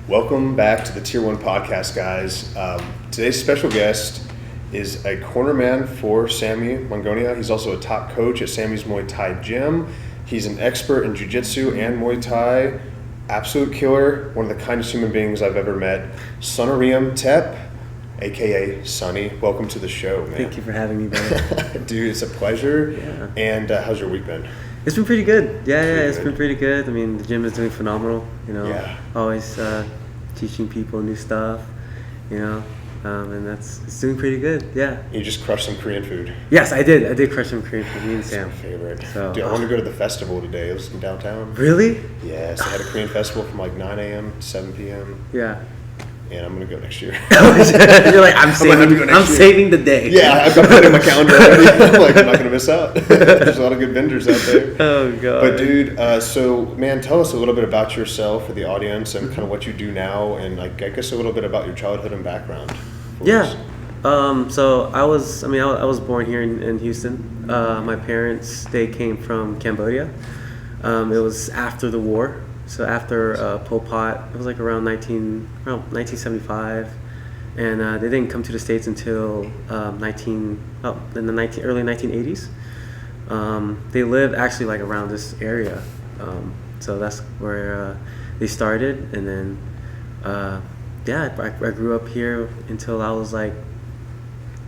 Welcome back to the Tier 1 podcast, guys. Today's special guest is a cornerman for Sammy Mongonia. He's also a top coach at Sammy's Muay Thai gym. He's an expert in jiu-jitsu and Muay Thai. Absolute killer, one of the kindest human beings I've ever met. Sonoream Tep, a.k.a. Sonny. Welcome to the show, man. Thank you for having me, brother. Dude, it's a pleasure. Yeah. And how's your week been? It's been pretty good. It's been pretty good. I mean, the gym is doing phenomenal. Always teaching people new stuff. And it's doing pretty good. Yeah. You just crushed some Korean food. Yes, I did. I did crush some Korean food. Me and Sam. That's my favorite. So, dude, I want to go to the festival today. It was in downtown. Really? Yes, they had a Korean festival from like 9 a.m. to 7 p.m. Yeah. And I'm gonna go next year. You're like, I'm saving the day. Yeah, I've got that in my calendar already. I'm like, I'm not gonna miss out. There's a lot of good vendors out there. Oh god. But dude, so man, tell us a little bit about yourself for the audience and kind of what you do now, and like I guess a little bit about your childhood and background. Yeah. So I was born here in Houston. My parents, they came from Cambodia. It was after the war. So after Pol Pot, it was like around 1975, and they didn't come to the States until in the early 1980s. They lived actually like around this area, so that's where they started. And then I grew up here until I was like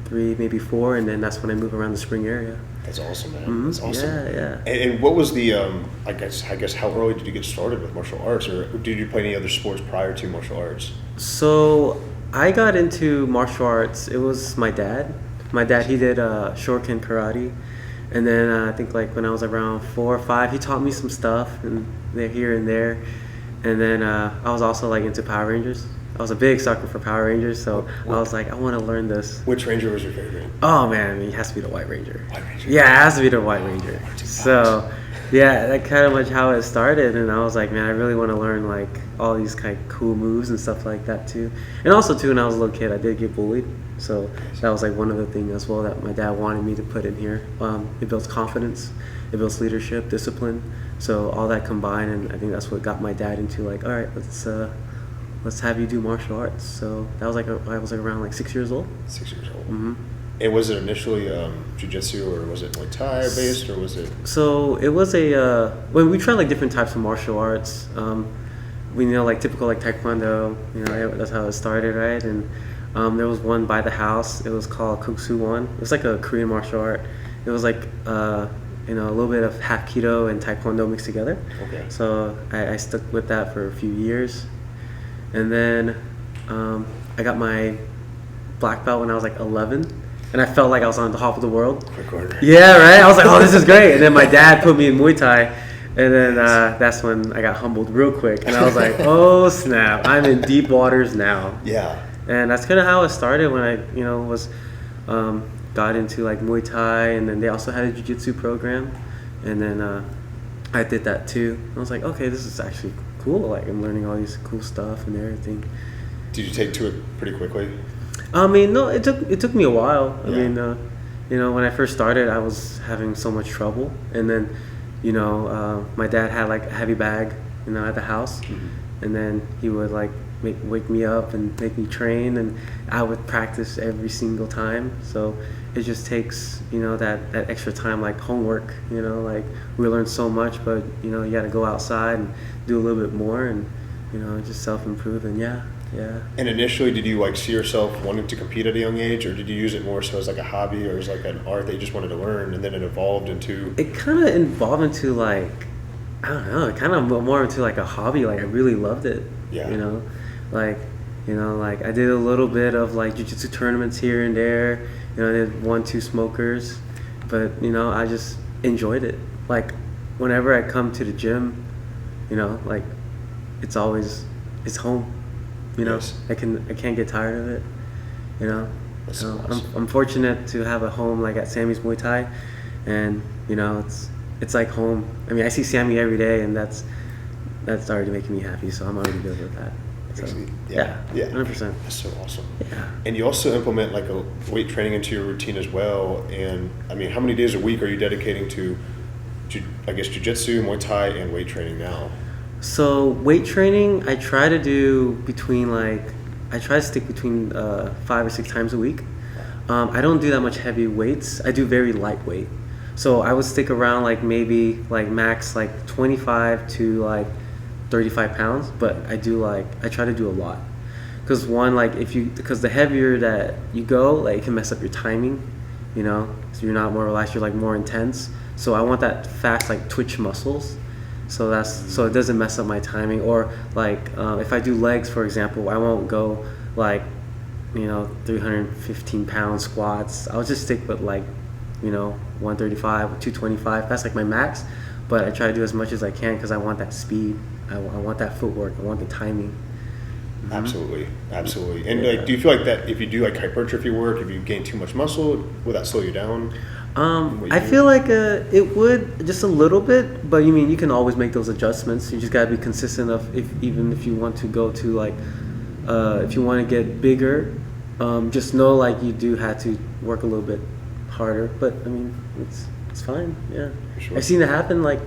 3, maybe 4, and then that's when I moved around the Spring area. That's awesome, man. Mm-hmm. That's awesome. Yeah. And what was the I guess how early did you get started with martial arts, or did you play any other sports prior to martial arts? So I got into martial arts. It was my dad. My dad, he did Shorin karate, and then I think like when I was around 4 or 5, he taught me some stuff and here and there. And then I was also like into Power Rangers. I was a big sucker for Power Rangers, so I was like, I want to learn this. Which Ranger was your favorite? Oh man, it has to be the White Ranger. White Ranger. Yeah, it has to be the White Ranger. So, yeah, that's kind of much how it started, and I was like, man, I really want to learn like all these kind of cool moves and stuff like that too. And also too, when I was a little kid, I did get bullied, so that was like one of the things as well that my dad wanted me to put in here. It builds confidence, it builds leadership, discipline. So all that combined, and I think that's what got my dad into like, all right, let's have you do martial arts. So that was I was like around like 6 years old. 6 years old. Mm-hmm. And was it initially jiu-jitsu, or was it Muay Thai based, or was it? So it was we tried like different types of martial arts. We like typical like Taekwondo. That's how it started, right? And there was one by the house. It was called Kung Fu One. It was like a Korean martial art. It was like a little bit of Hapkido and Taekwondo mixed together. Okay. So I stuck with that for a few years. And then I got my black belt when I was like 11, and I felt like I was on the top of the world. Quick order. Yeah, right? I was like, oh, this is great. And then my dad put me in Muay Thai, and then that's when I got humbled real quick. And I was like, oh, snap, I'm in deep waters now. Yeah. And that's kind of how it started when I, got into like Muay Thai, and then they also had a jiu-jitsu program, and then I did that too. I was like, okay, this is actually cool. Like I'm learning all these cool stuff and everything. Did you take to it pretty quickly? I mean, no, it took me a while. Yeah. I mean, when I first started, I was having so much trouble, and then, my dad had like a heavy bag, at the house, Mm-hmm. and then he would like wake me up and make me train, and I would practice every single time. So it just takes that extra time, like homework. Like we learn so much, but you got to go outside and do a little bit more, and just self-improve. And yeah. And initially, did you like see yourself wanting to compete at a young age, or did you use it more so as like a hobby or as like an art that you just wanted to learn, and then it evolved into? It kind of evolved into like, I don't know, it kind of more into like a hobby. Like I really loved it. Yeah. Like I did a little bit of like jiu-jitsu tournaments here and there. I did 1-2 smokers, but I just enjoyed it. Like whenever I come to the gym, like it's home. Yes. I can't get tired of it. That's so awesome. I'm fortunate to have a home like at Sammy's Muay Thai, and it's like home. I mean, I see Sammy every day, and that's already making me happy. So I'm already good with that. So, yeah, 100%. That's so awesome. Yeah. And you also implement like a weight training into your routine as well. And I mean, how many days a week are you dedicating to, jiu-jitsu, Muay Thai, and weight training now? So weight training, I try to do I try to stick between 5 or 6 times a week. I don't do that much heavy weights. I do very lightweight. So I would stick around like maybe like max like 25 to like 35 pounds, but I try to do a lot. Because because the heavier that you go, like it can mess up your timing, so you're not more relaxed, you're like more intense. So I want that fast like twitch muscles. So it doesn't mess up my timing. Or like if I do legs, for example, I won't go like 315 pound squats. I'll just stick with like 135 or 225. That's like my max. But I try to do as much as I can because I want that speed. I want that footwork. I want the timing. Absolutely. And like, do you feel like that if you do like hypertrophy work, if you gain too much muscle, will that slow you down? I feel like it would just a little bit, but you can always make those adjustments. You just gotta be consistent even if you want to go to like if you want to get bigger, just know like you do have to work a little bit harder. But it's fine. Yeah, sure. I've seen it happen. Like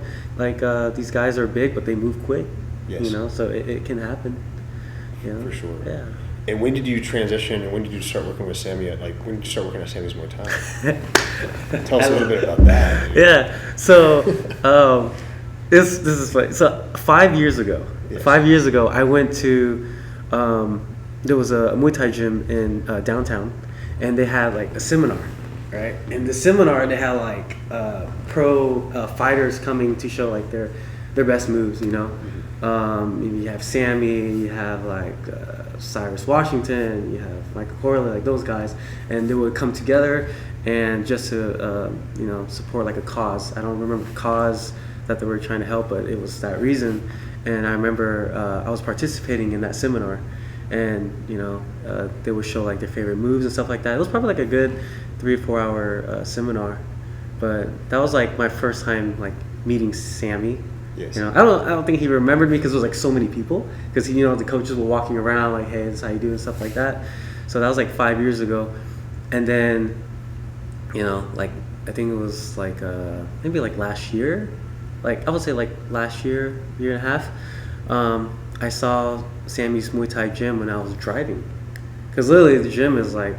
these guys are big, but they move quick. Yes. So it can happen. For sure. Yeah. And when did you transition, and when did you start working with Sammy when did you start working at Sammy's Muay Thai? Tell us a little bit about that. Yeah. So this is funny. So 5 years ago, yes. 5 years ago, I went to there was a Muay Thai gym in downtown, and they had like a seminar, right? In the seminar, they had like pro fighters coming to show like their best moves, you have Sammy, you have like Cyrus Washington, you have Michael Corley, like those guys, and they would come together and just to support like a cause. I don't remember the cause that they were trying to help, but it was that reason. And I remember I was participating in that seminar, and they would show like their favorite moves and stuff like that. It was probably like a good 3 or 4 hour seminar, but that was like my first time like meeting Sammy. Yes. I don't think he remembered me because there was like so many people, because the coaches were walking around like, hey, this is how you do and stuff like that. So that was like 5 years ago. And then like I think it was like maybe like last year, like I would say like last year and a half, I saw Sammy's Muay Thai gym when I was driving, because literally the gym is like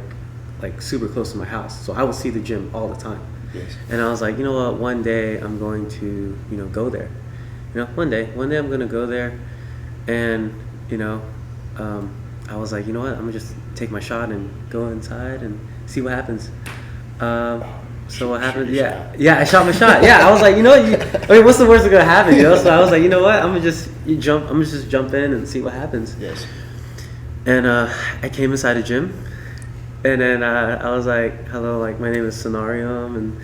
super close to my house, so I would see the gym all the time. Yes. And I was like, what, one day I'm going to go there. One day I'm gonna go there, and I was like, what, I'm gonna just take my shot and go inside and see what happens. So what happened? Yeah, I shot my shot. Yeah, I was like, what's the worst that's gonna happen? So I was like, what, I'm gonna just jump in and see what happens. Yes. And I came inside the gym, and then I was like, hello, like my name is Sonoream, and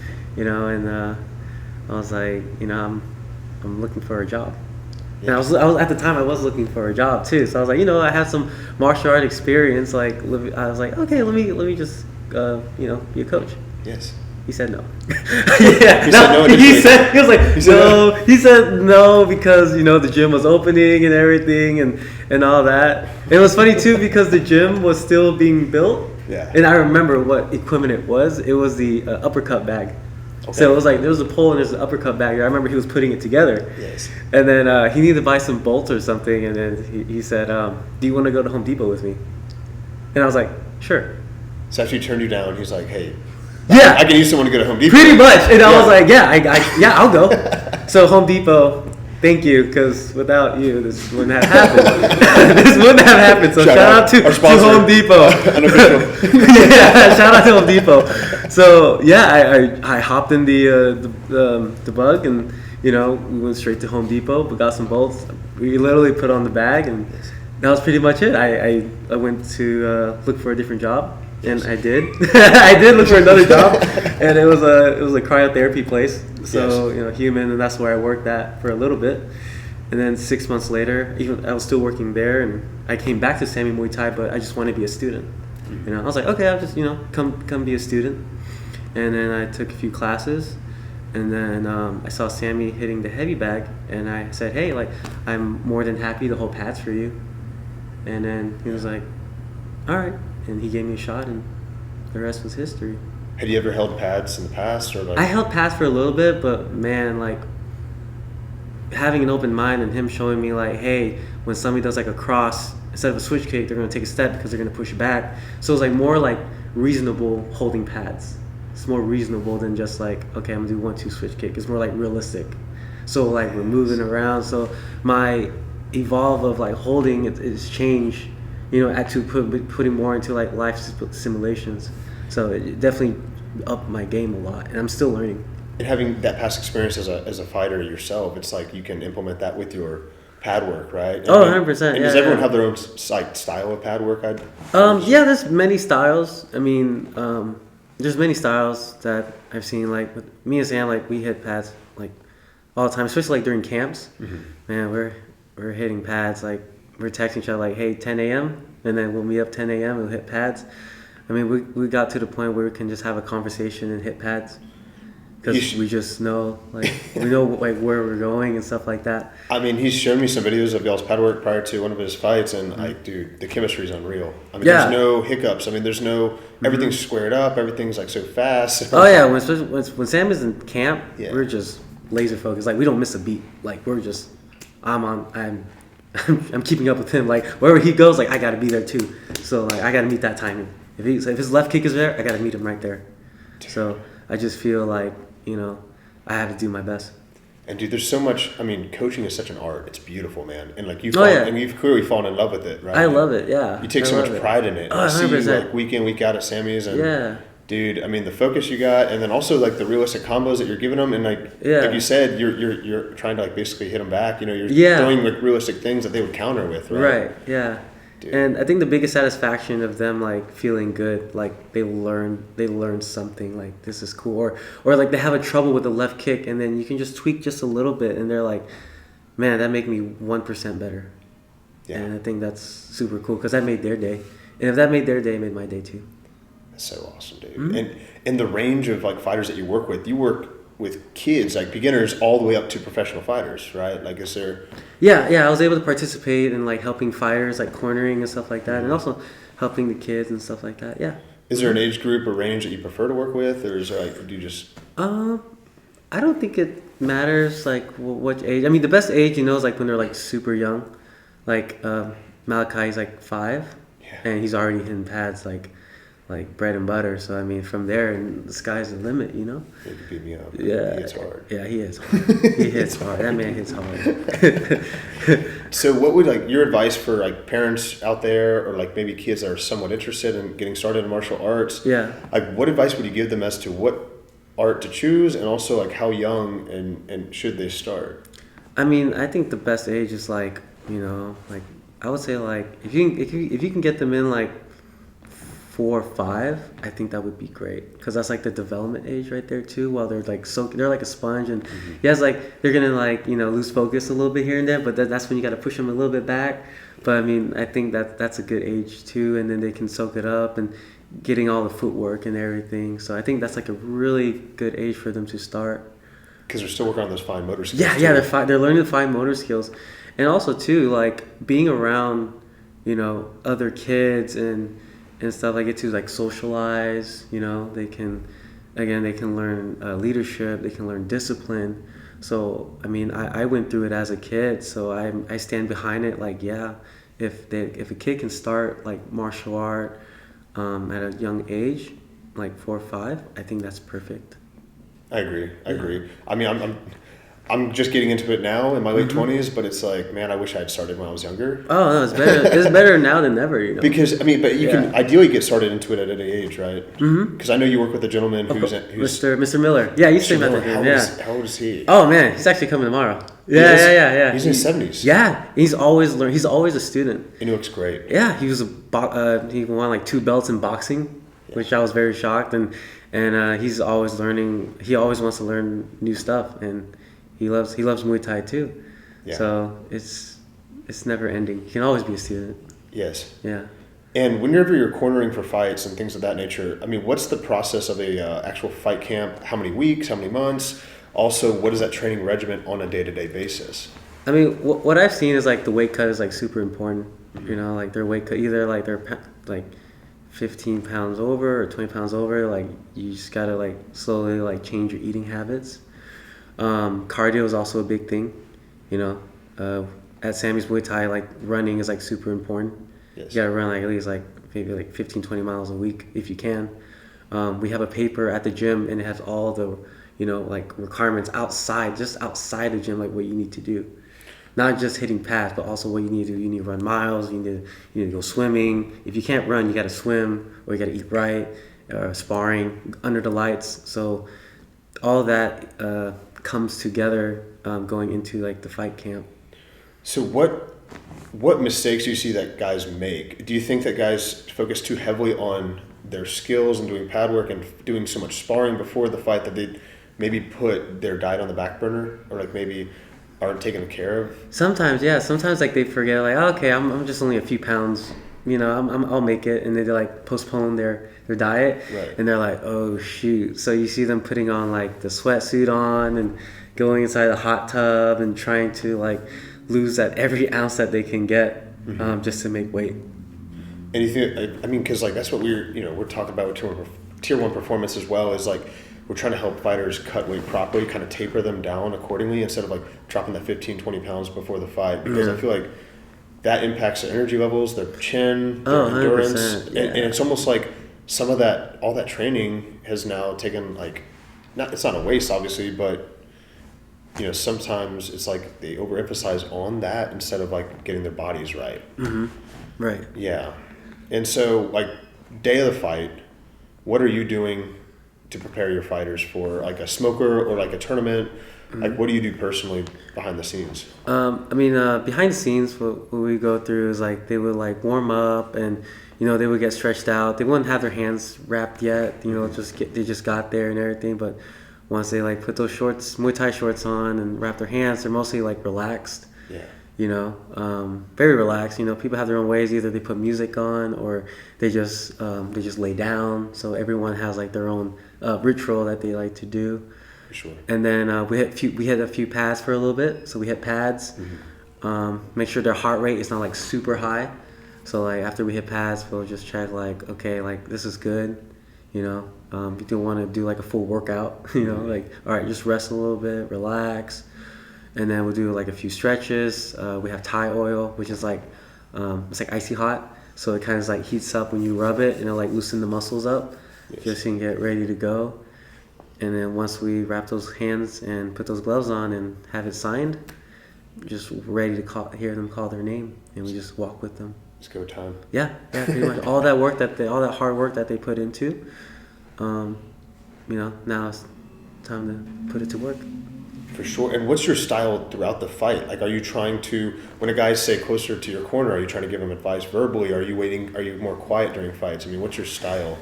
I was like, I'm looking for a job. Yeah. And I was at the time I was looking for a job too. So I was like, I have some martial art experience. Like I was like, okay, let me just be a coach. Yes. He said no. Yeah. He said no because the gym was opening and everything and all that. And it was funny too because the gym was still being built. Yeah. And I remember what equipment it was. It was the uppercut bag. Okay. So it was like there was a pole and there's an uppercut bag there. I remember he was putting it together. Yes. And then he needed to buy some bolts or something, and then he said, do you want to go to Home Depot with me? And I was like, sure. So after he turned you down, he was like, hey, yeah, I can use someone to go to Home Depot. Pretty much. And I was like, yeah, I'll go. So Home Depot, thank you, because without you, this wouldn't have happened. This wouldn't have happened. So shout out to Home Depot. Yeah, shout out to Home Depot. So yeah, I hopped in the bug, and we went straight to Home Depot. We got some bolts. We literally put on the bag, and that was pretty much it. I went to look for a different job. And I did. I did look for another job, and it was a cryotherapy place. So yes. Human, and that's where I worked at for a little bit. And then 6 months later, even I was still working there, and I came back to Sammy Muay Thai, but I just wanted to be a student. I was like, okay, I'll just come be a student. And then I took a few classes, and then I saw Sammy hitting the heavy bag, and I said, hey, like I'm more than happy to hold pads for you. And then he was like, all right. And he gave me a shot, and the rest was history. Had you ever held pads in the past, or like? I held pads for a little bit, but man, like having an open mind and him showing me like, hey, when somebody does like a cross, instead of a switch kick, they're gonna take a step because they're gonna push it back. So it's like more like reasonable holding pads. It's more reasonable than just like, okay, I'm gonna do 1-2 switch kick. It's more like realistic. So like we're moving around. So my evolve of like holding it's changed, putting more into like life simulations. So it definitely upped my game a lot, and I'm still learning. And having that past experience as a fighter yourself, it's like you can implement that with your pad work, right? And 100%. And does everyone have their own like style of pad work? Yeah, there's many styles. I mean, there's many styles that I've seen. Like with me and Sam, like we hit pads like all the time, especially like during camps. Mm-hmm. Man, we're hitting pads like we're texting each other like, hey, 10 a.m. and then we'll meet up 10 a.m. We'll hit pads. I mean, we got to the point where we can just have a conversation and hit pads. Because we just know, like, we know like where we're going and stuff like that. I mean, he's shown me some videos of y'all's pad work prior to one of his fights, and like, dude, the chemistry is unreal. I mean, there's no hiccups. I mean, there's no everything's squared up. Everything's like so fast. Oh yeah, when Sam is in camp, we're just laser focused. Like we don't miss a beat. Like we're just, I'm keeping up with him. Like wherever he goes, like I got to be there too. So like I got to meet that timing. If his left kick is there, I got to meet him right there. So I just feel like, I have to do my best. And dude, there's so much. I mean, coaching is such an art. It's beautiful, man. And like and you've clearly fallen in love with it, right? I love it. Yeah. You take so much pride in it. Oh, I see you like week in, week out at Sammy's, and dude, I mean, the focus you got, and then also like the realistic combos that you're giving them, and like you said, you're trying to like basically hit them back. You're throwing like realistic things that they would counter with, right? Right. Yeah. Dude. And I think the biggest satisfaction of them like feeling good, like they learned something, like this is cool, or like they have a trouble with the left kick, and then you can just tweak just a little bit, and they're like, man, that made me 1% better. Yeah. And I think that's super cool because that made their day, and if that made their day, it made my day too. That's so awesome, dude. Mm-hmm. And the range of like fighters that you work with kids, like beginners all the way up to professional fighters, right? Like is there... Yeah, I was able to participate in like helping fighters, like cornering and stuff like that, and also helping the kids and stuff like that, yeah. Is there an age group or range that you prefer to work with, or is there like, do you just... I don't think it matters, like what age. I mean, the best age, is like when they're like super young. Like Malachi's like 5, and he's already hitting pads like bread and butter. So I mean, from there, and the sky's the limit, He could beat me up. Yeah, he hits hard. Yeah, he hits hard. He hits hard. That man hits hard. So, what would like your advice for like parents out there, or like maybe kids that are somewhat interested in getting started in martial arts? Yeah. Like, what advice would you give them as to what art to choose, and also like how young and should they start? I mean, I think the best age is like like I would say like if you can get them in like 4 or 5, I think that would be great because that's like the development age right there too. While they're like they're like a sponge, and like they're gonna like lose focus a little bit here and there, but that's when you got to push them a little bit back. But I mean, I think that's a good age too, and then they can soak it up and getting all the footwork and everything. So I think that's like a really good age for them to start. Because they're still working on those fine motor skills. Yeah, they're learning the fine motor skills, and also too like being around other kids and stuff. I get to like socialize. They can learn leadership. They can learn discipline. So I mean, I went through it as a kid, so I stand behind it. Like if a kid can start like martial art at a young age, like 4 or 5, I think that's perfect. I agree. I mean, I'm just getting into it now in my late 20s, but it's like, man, I wish I had started when I was younger. Oh no, it's better. It's better now than ever, Because I mean, but you can ideally get started into it at any age, right? Because I know you work with a gentleman who's Mr. Miller. Yeah, he's saying about that. How old is he? Oh man, he's actually coming tomorrow. Yeah. He's in his 70s. Yeah, he's always learned. He's always a student. And he looks great. Yeah, he was he won like 2 belts in boxing, which I was very shocked, and he's always learning. He always wants to learn new stuff, and he loves Muay Thai too. Yeah. So it's never ending. You can always be a student. Yes. Yeah. And whenever you're cornering for fights and things of that nature, I mean, what's the process of a actual fight camp? How many weeks? How many months? Also, what is that training regimen on a day-to-day basis? I mean, what I've seen is like the weight cut is like super important. Like their weight cut, either like they're like 15 pounds over or 20 pounds over. Like you just gotta like slowly like change your eating habits. Cardio is also a big thing. You know, at Sammy's Muay Thai, like running is like super important. Yes. You gotta run like at least like maybe like 15, 20 miles a week if you can. We have a paper at the gym and it has all the, like requirements just outside the gym, like what you need to do. Not just hitting pads, but also what you need to do. You need to run miles. You need to go swimming. If you can't run, you got to swim, or you got to eat right, sparring under the lights. So all that comes together going into like the fight camp. So what mistakes do you see that guys make? Do you think that guys focus too heavily on their skills and doing pad work and doing so much sparring before the fight that they maybe put their diet on the back burner, or like maybe aren't taken care of? Sometimes, yeah. Sometimes like they forget, like, oh, okay, I'm just only a few pounds. I'll make it, and they like postpone their diet, Right. And they're like, oh shoot. So you see them putting on like the sweatsuit on and going inside the hot tub and trying to like lose that every ounce that they can get, just to make weight. And you think, I mean, because like that's what we're talking about with tier one performance as well, is like we're trying to help fighters cut weight properly, kind of taper them down accordingly instead of like dropping that 15, 20 pounds before the fight, because I feel like that impacts their energy levels, their chin, their endurance, yeah. and it's almost like some of all that training has now taken like, it's not a waste obviously, but sometimes it's like they overemphasize on that instead of like getting their bodies right. Mm-hmm. Right. Yeah. And so like day of the fight, what are you doing to prepare your fighters for like a smoker or like a tournament? Like what do you do personally behind the scenes? Behind the scenes, what we go through is like they would like warm up and they would get stretched out. They wouldn't have their hands wrapped yet. They just got there and everything. But once they like put those shorts, Muay Thai shorts on and wrap their hands, they're mostly like relaxed. Yeah. Very relaxed. People have their own ways. Either they put music on or they just lay down. So everyone has like their own ritual that they like to do. For sure. And then we hit a few pads for a little bit. So we hit pads. Make sure their heart rate is not like super high. So like after we hit pads, we'll just check like, okay, like this is good. You don't want to do like a full workout. Like all right, just rest a little bit, relax. And then we'll do like a few stretches. We have Thai oil, which is like it's like icy hot, so it kind of like heats up when you rub it, and it'll like loosen the muscles up, just so you can get ready to go. And then once we wrap those hands and put those gloves on and have it signed, just ready to hear them call their name, and we just walk with them. It's go time. Yeah, pretty much. all that hard work that they put into, now it's time to put it to work. For sure. And what's your style throughout the fight? Like, are you trying to, when a guy's say closer to your corner, are you trying to give him advice verbally? Are you more quiet during fights? I mean, what's your style?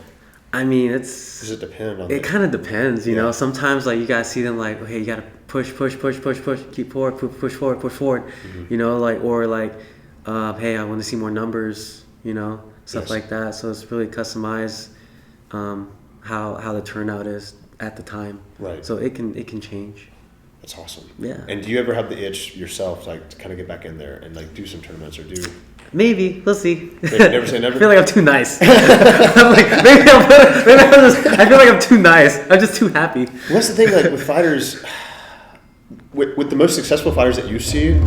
Does it depend on? It kind of depends, you Yeah. know. Sometimes like you gotta see them like, hey, you gotta push, keep forward, push forward. Mm-hmm. Or hey, I want to see more numbers, stuff like that. So it's really customized how the turnout is at the time. Right. So it can change. That's awesome. Yeah. And do you ever have the itch yourself, like to kind of get back in there and like do some tournaments or do? Maybe. We'll see. Never say never. I feel like I'm too nice. I feel like I'm too nice. I'm just too happy. Well, that's the thing, like with fighters, with the most successful fighters that you see,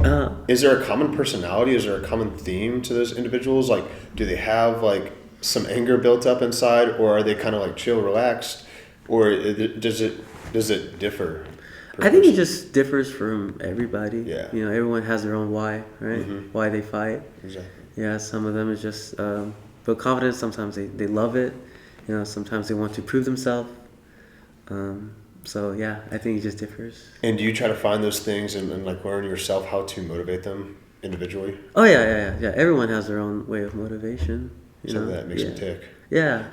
is there a common personality? Is there a common theme to those individuals? Like, do they have like some anger built up inside, or are they kind of like chill, relaxed, or does it differ? I think it just differs from everybody. Yeah. Everyone has their own why, right? Mm-hmm. Why they fight. Exactly. Yeah, some of them is just build confidence. Sometimes they love it. Sometimes they want to prove themselves. So yeah, I think it just differs. And do you try to find those things and like learn yourself how to motivate them individually? Oh yeah. Everyone has their own way of motivation. Something that makes them tick. Yeah.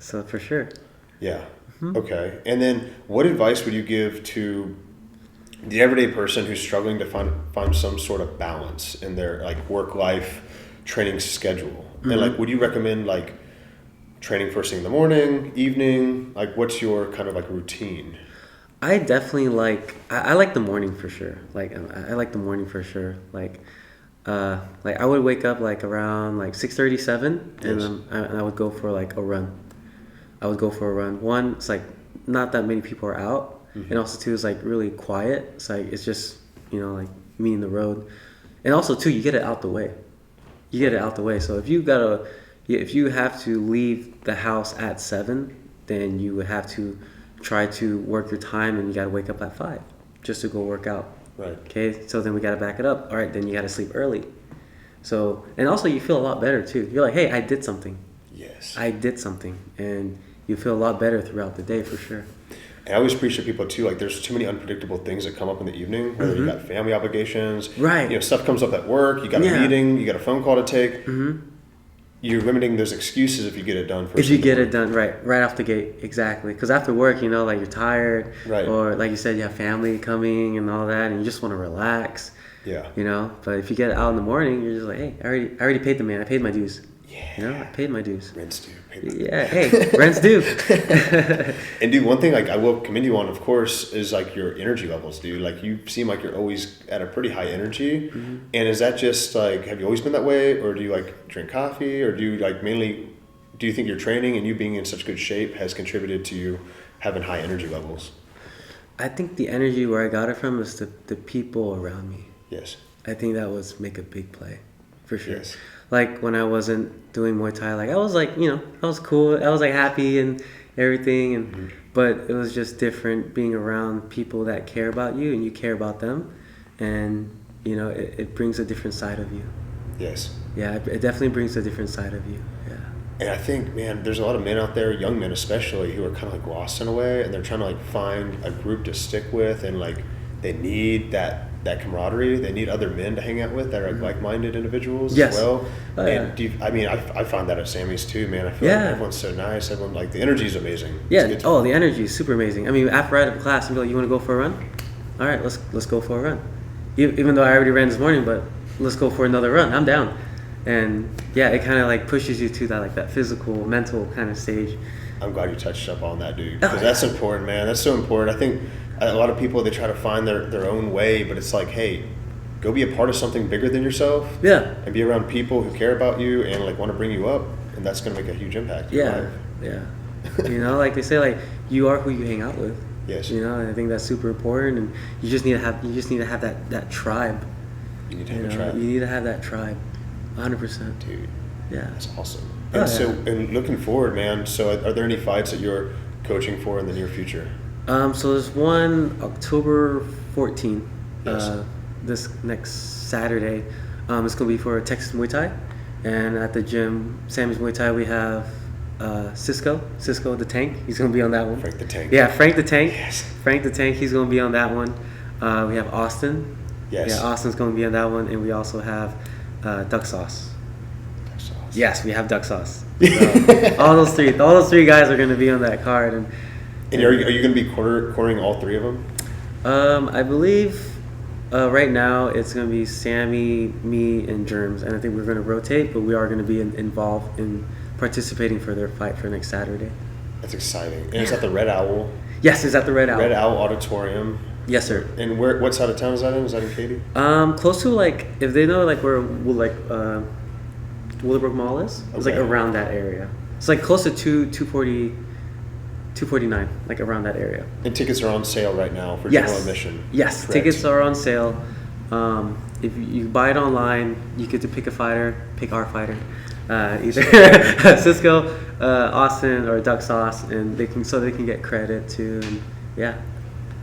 So for sure. Yeah. Okay. And then what advice would you give to the everyday person who's struggling to find some sort of balance in their like work-life training schedule? And like, would you recommend like training first thing in the morning, evening? Like, what's your kind of like routine? I definitely I like the morning for sure. I like the morning for sure. Like I would wake up like around like 6:37 and I would go for like a run. One, it's like not that many people are out, and also two, it's like really quiet. It's like it's just like meeting the road. And also too, you get it out the way. You get it out the way. So if you have to leave the house at 7, then you would have to try to work your time, and you got to wake up at 5 just to go work out. Right. Okay. So then we got to back it up. All right. Then you got to sleep early. So, and also you feel a lot better too. You're like, hey, I did something. Yes. I did something, and you feel a lot better throughout the day for sure. And I always preach to people too, like there's too many unpredictable things that come up in the evening, whether you got family obligations, Right. Stuff comes up at work, you got a meeting, you got a phone call to take. You're limiting those excuses if you get it done first. If you get it done right off the gate, exactly. Because after work, like you're tired, right? Or like you said, you have family coming and all that, and you just want to relax. Yeah. But if you get it out in the morning, you're just like, hey, I already paid the man. I paid my dues. Yeah. I paid my dues. Rent's due. Yeah. Hey, rent's due. And dude, one thing like I will commend you on, of course, is like your energy levels, dude. Like you seem like you're always at a pretty high energy. And is that just like, have you always been that way, or do you like drink coffee, or do you like mainly? Do you think your training and you being in such good shape has contributed to you having high energy levels? I think the energy where I got it from is the people around me. Yes. I think that was make a big play, for sure. Yes. Like when I wasn't doing Muay Thai, like I was like, I was cool. I was like happy and everything, and but it was just different being around people that care about you and you care about them, and it brings a different side of you. Yes. Yeah, it definitely brings a different side of you. Yeah. And I think, man, there's a lot of men out there, young men especially, who are kind of like lost in a way, and they're trying to like find a group to stick with, and like they need that camaraderie. They need other men to hang out with that are like-minded individuals as well. Oh, and I find that at Sammy's too, man. I feel like everyone's so nice. Everyone, like, the energy is amazing. Yeah. The energy is super amazing. I mean, after I had a class, I'm like, you want to go for a run? All right, let's go for a run. Even though I already ran this morning, but let's go for another run. I'm down. And yeah, it kind of like pushes you to that like that physical, mental kind of stage. I'm glad you touched up on that, dude, because that's important, man. That's so important. I think a lot of people, they try to find their own way, but it's like, hey, go be a part of something bigger than yourself. Yeah. And be around people who care about you and like want to bring you up, and that's going to make a huge impact. Yeah. Like they say, like you are who you hang out with. Yes. And I think that's super important, and you just need to have that tribe. You need to have a tribe. You need to have that tribe, 100%. Dude. Yeah. That's awesome. And and looking forward, man. So are there any fights that you're coaching for in the near future? So there's one October 14th. Yes. This next Saturday. It's gonna be for Texas Muay Thai, and at the gym, Sammy's Muay Thai, we have Cisco the Tank. He's gonna be on that one. Frank the Tank. Yeah, Frank the Tank. Yes. Frank the Tank. He's gonna be on that one. We have Austin. Yes. Yeah, Austin's gonna be on that one, and we also have Duck Sauce. Yes, we have Duck Sauce. So, all those three guys are gonna be on that card, and are you going to be cornering all three of them? I believe right now it's going to be Sammy, me, and Germs, and I think we're going to rotate, but we are going to be involved in participating for their fight for next Saturday. That's exciting. And it's at the Red Owl. Yes, it's at the Red Owl. Red Owl Auditorium. Yes, sir. And what side of town is that in? Is that in Katy? Close to like, if they know like where Willowbrook Mall is, it's like around that area. It's like close to 249, like around that area. And tickets are on sale right now for general admission. Yes, correct. Tickets are on sale. If you buy it online, you get to pick our fighter, either Cisco, Austin, or Duck Sauce, and they can get credit too. And yeah,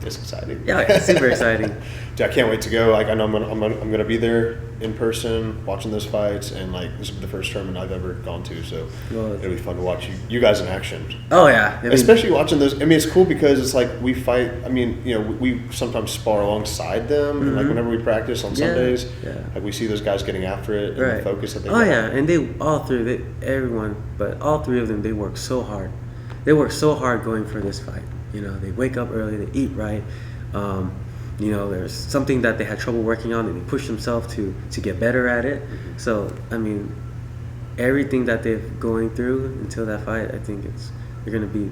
it's exciting. Yeah, it's super exciting. Dude, I can't wait to go. Like I know I'm gonna be there in person watching those fights, and like this will be the first tournament I've ever gone to, so it'll be fun to watch you guys in action. Oh yeah, especially watching those. I mean, it's cool because it's like we fight. I mean, we sometimes spar alongside them, and like whenever we practice on Sundays, like we see those guys getting after it and the focus that they got. And all three of them, they work so hard. They work so hard going for this fight. They wake up early, they eat right. There's something that they had trouble working on, and they push themselves to get better at it. So, I mean, everything that they're going through until that fight, I think they're going to be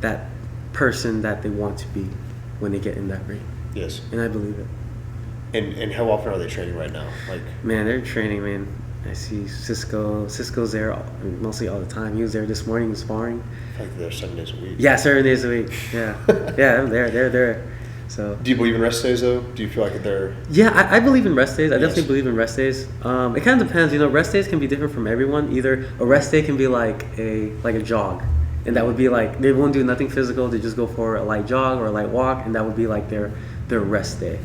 that person that they want to be when they get in that ring. Yes. And I believe it. And how often are they training right now? Like, man, they're training, man. I see Cisco's there mostly all the time. He was there this morning sparring. I think they're 7 days a week. Yeah, 7 days a week. Yeah. Yeah, they're there. So. Do you believe in rest days though? Do you feel like they're? Yeah, I believe in rest days. I Yes. definitely believe in rest days. It kind of depends. Rest days can be different from everyone. Either a rest day can be like a jog, and that would be like they won't do nothing physical. They just go for a light jog or a light walk, and that would be like their rest day.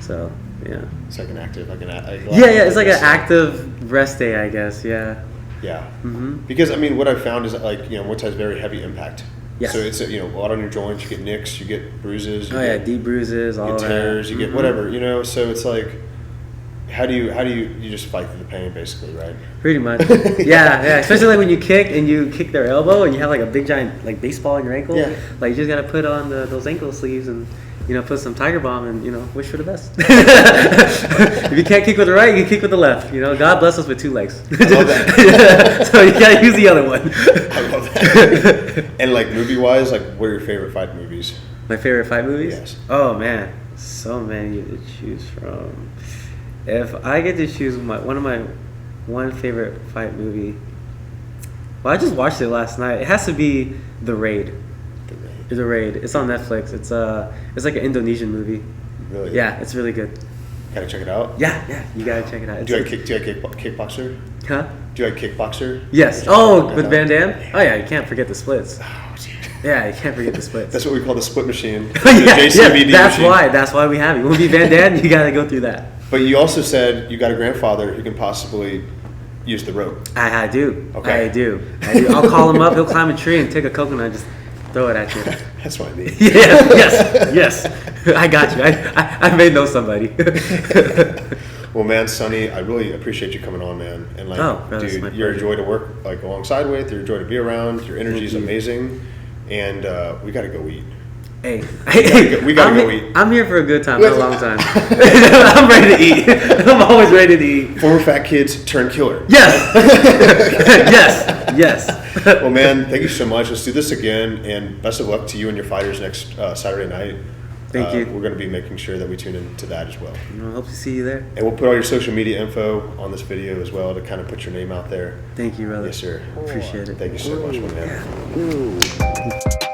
So yeah. It's like an active, Yeah. It's like an active rest day, I guess. Yeah. Yeah. Mm-hmm. Because I mean, what I've found is that, like, Muay Thai is very heavy impact. Yes. So it's a lot on your joints. You get nicks, you get bruises. You Yeah, deep bruises, all get of that. tears, you get whatever. So it's like, how do you just fight through the pain, basically, right? Pretty much. Yeah. Especially like when you kick and you kick their elbow and you have like a big giant like baseball in your ankle. Yeah. Like you just gotta put on those ankle sleeves and put some Tiger Balm and wish for the best. If you can't kick with the right, you can kick with the left. God bless us with 2 legs. I love that. So you gotta use the other one. I love that. And like movie wise, like, what are your favorite fight movies? My favorite fight movies? Yes. Oh man, so many to choose from. If I get to choose one favorite fight movie, well, I just watched it last night. It has to be The Raid. The Raid. It's on Netflix. It's like an Indonesian movie. Really? Yeah, it's really good. Gotta check it out. Yeah, you gotta check it out. Do you like kickboxer? Huh? Do you like kickboxer? Yes. Oh, with Van Damme? Oh yeah, you can't forget the splits. Oh, dude. Yeah, you can't forget the splits. That's what we call the split machine. Yeah, JCVD that's machine. That's why we have it. You want to be Van Damme, you gotta go through that. But you also said you got a grandfather who can possibly use the rope. I do. Okay. I do. I'll call him up. He'll climb a tree and take a coconut and just throw it at you. That's what I need. Yes. I got you. I may know somebody. Well, man, Sonny, I really appreciate you coming on, man. And like, brother, it's my dude, you're a pleasure. joy to work like alongside with. You're a joy to be around. Your energy is amazing, and we got to go eat. Hey, we gotta go eat. I'm here for a good time, not a long time. I'm ready to eat. I'm always ready to eat. Former fat kids turn killer. Yes. Yes. Well, man, thank you so much. Let's do this again, and best of luck to you and your fighters next Saturday night. Thank you. We're going to be making sure that we tune into that as well. I hope to see you there. And we'll put all your social media info on this video as well to kind of put your name out there. Thank you, brother. Yes, sir. Appreciate it. Thank you so much, my man. Yeah.